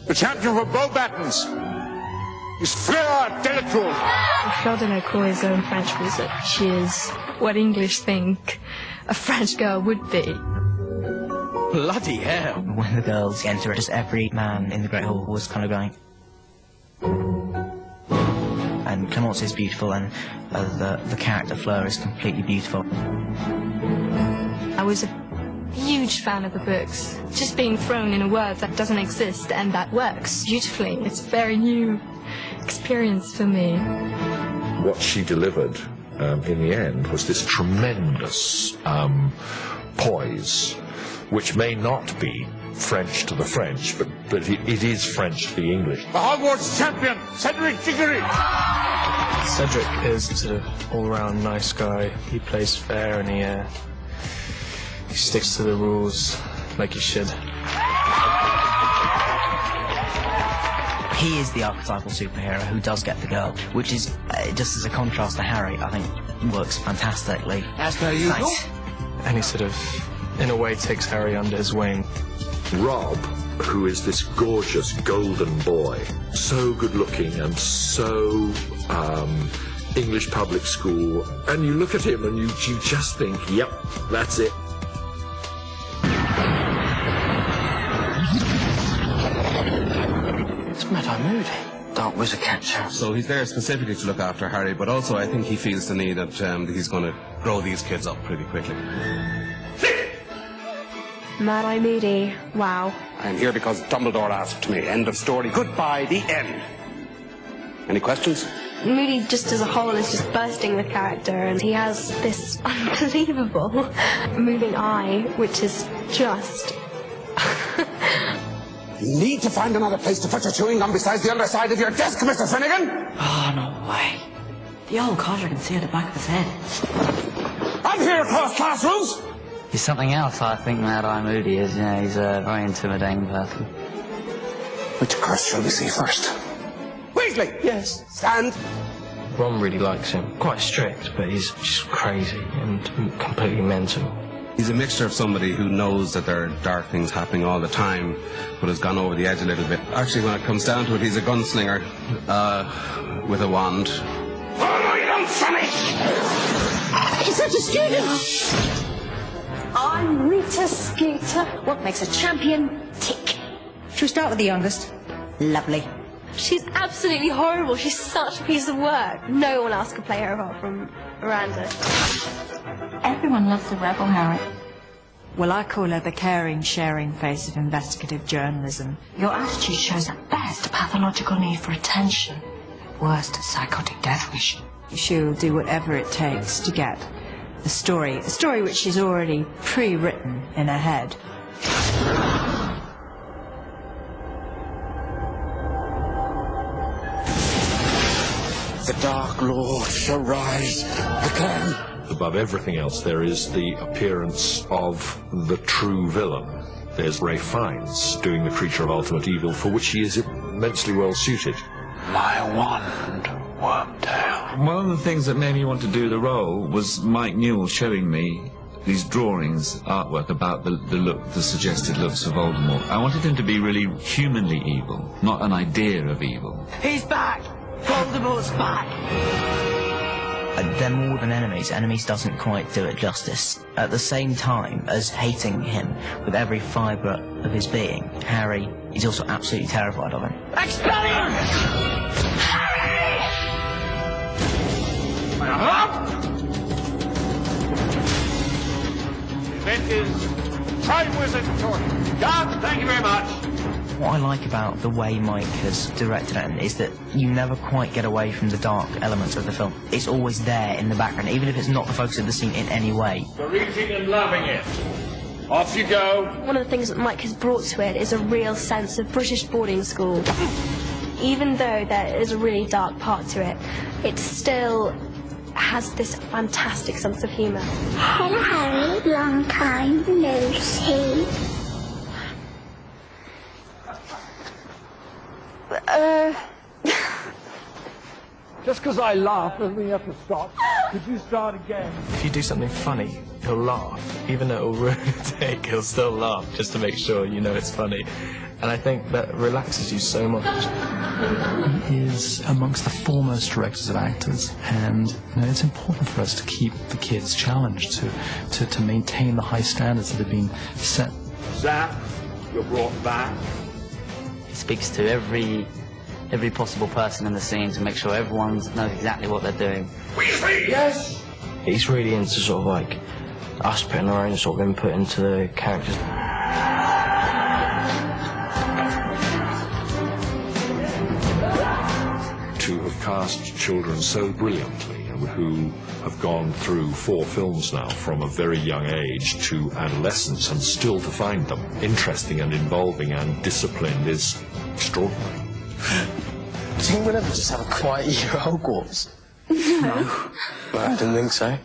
The champion for bow battens is Fleur Delacour. Fleur Delacour is own French wizard. She is what English think a French girl would be. Bloody hell. When the girls enter, just every man in the Great Hall was kind of going... And Clemence is beautiful, and the character Fleur is completely beautiful. I was a huge fan of the books. Just being thrown in a world that doesn't exist and that works beautifully. It's a very new experience for me. What she delivered in the end was this tremendous poise, which may not be French to the French, but it is French to the English. The Hogwarts champion, Cedric Diggory. Cedric is a sort of all-round nice guy. He plays fair and he sticks to the rules like he should. He is the archetypal superhero who does get the girl, which is, just as a contrast to Harry, I think works fantastically. As per usual. And he sort of, in a way, takes Harry under his wing. Rob, who is this gorgeous golden boy, so good-looking and so English public school, and you look at him and you just think, yep, that's it. It's Mad-Eye Moody, dark wizard catcher. So he's there specifically to look after Harry, but also I think he feels the need that he's going to grow these kids up pretty quickly. Mad-Eye Moody, wow. I'm here because Dumbledore asked me. End of story. Goodbye, the end. Any questions? Moody, just as a whole, is just bursting with character, and he has this unbelievable moving eye, which is just... You need to find another place to put your chewing gum besides the underside of your desk, Mr. Finnegan! Oh, no way. The old codger can see at the back of his head. I'm here across classrooms! He's something else, I think, Mad-Eye Moody is. You know, he's a very intimidating person. Which curse shall we see first? Weasley! Yes. Stand! Ron really likes him. Quite strict, but he's just crazy and completely mental. He's a mixture of somebody who knows that there are dark things happening all the time, but has gone over the edge a little bit. Actually, when it comes down to it, he's a gunslinger with a wand. Oh, no, you don't, Sonny! Is that a student? I'm Rita Skeeter. What makes a champion tick? Should we start with the youngest? Lovely. She's absolutely horrible. She's such a piece of work. No one else could play her apart from Miranda. Everyone loves the rebel, Harry. Well, I call her the caring, sharing face of investigative journalism. Your attitude shows at best a pathological need for attention, at worst a psychotic death wish. She'll do whatever it takes to get a story which she's already pre-written in her head. The Dark Lord shall rise again. Above everything else, there is the appearance of the true villain. There's Ralph Fiennes doing the creature of ultimate evil, for which he is immensely well suited. My wand, Wormtail. One of the things that made me want to do the role was Mike Newell showing me these drawings, artwork about the suggested looks of Voldemort. I wanted him to be really humanly evil, not an idea of evil. He's back! Voldemort's back! They're more than enemies. Enemies doesn't quite do it justice. At the same time as hating him with every fibre of his being, Harry is also absolutely terrified of him. Expelliarm! Harry! Event is Tri-Wizard Tour. God, thank you very much. What I like about the way Mike has directed it is that you never quite get away from the dark elements of the film. It's always there in the background, even if it's not the focus of the scene in any way. You're eating and loving it. Off you go. One of the things that Mike has brought to it is a real sense of British boarding school. Even though there is a really dark part to it, it still has this fantastic sense of humour. Hello, Harry. Long time no see. Just because I laugh doesn't mean you have to stop. Could you start again? If you do something funny, he'll laugh. Even though it'll ruin the take, he'll still laugh just to make sure you know it's funny. And I think that relaxes you so much. He is amongst the foremost directors of actors, and it's important for us to keep the kids challenged, to maintain the high standards that have been set. Zap, you're brought back. He speaks to every possible person in the scene to make sure everyone knows exactly what they're doing. Yes! He's really into sort of like us putting our own sort of input into the characters. To have cast children so brilliantly, who have gone through 4 films now from a very young age to adolescence, and still to find them interesting and involving and disciplined is extraordinary. Do you think we'll ever just have a quiet year at Hogwarts? No. Well, I didn't think so.